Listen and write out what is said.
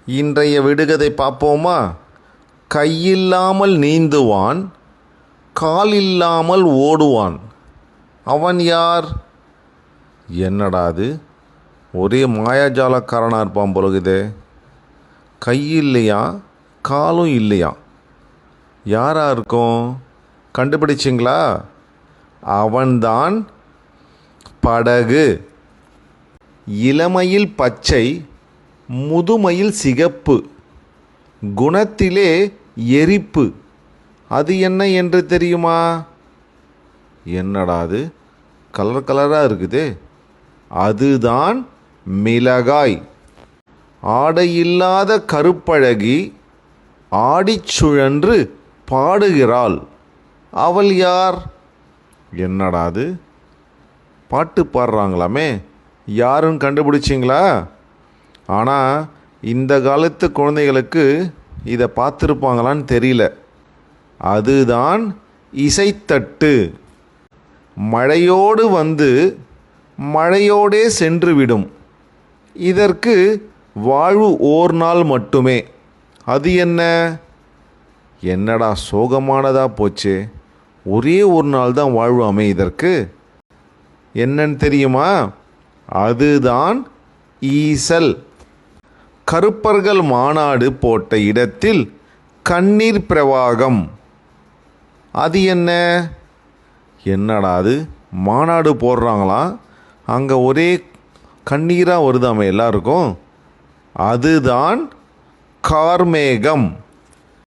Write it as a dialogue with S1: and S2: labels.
S1: இன்றைய விடுகதை பார்ப்போமா? கையில்லாமல் நீந்துவான், கால் இல்லாமல் ஓடுவான். அவன் யார்? என்னடா அது, ஒரே மாயாஜாலக்காரனாக இருப்பான் பொழுகுதே. கை இல்லையா, காலும் இல்லையா, யாரா இருக்கும்? கண்டுபிடிச்சிங்களா? அவன்தான் படகு. இளமையில் பச்சை, முதுமையில் சிகப்பு, குணத்திலே எரிப்பு. அது என்ன என்று தெரியுமா? என்னடா அது, கலர் கலராக இருக்குதே. அதுதான் மிளகாய். ஆடையில்லாத கருப்பழகி ஆடிச் சுழன்று பாடுகிறாள். அவள் யார்? என்னடா அது, பாட்டு பாடுறாங்களாமே, யாருன்னு கண்டுபிடிச்சிங்களா? ஆனால் இந்த காலத்து குழந்தைகளுக்கு இதை பார்த்துருப்பாங்களான்னு தெரியல. அதுதான் இசைத்தட்டு. மழையோடு வந்து மழையோடே சென்றுவிடும். இதற்கு வாழ்வு ஓர் நாள் மட்டுமே. அது என்ன? என்னடா சோகமானதாக போச்சு, ஒரே ஒரு நாள் தான் வாழ்வாமே இதற்கு. என்னன்னு தெரியுமா? அதுதான் ஈசல். கருப்பர்கள் மாநாடு போட்ட இடத்தில் கண்ணீர் பிரவாகம். அது என்ன? என்னடா அது, மாநாடு போடுறாங்களாம், அங்கே ஒரே கண்ணீராக வருதாமே எல்லாருக்கும். அதுதான் கார்மேகம்.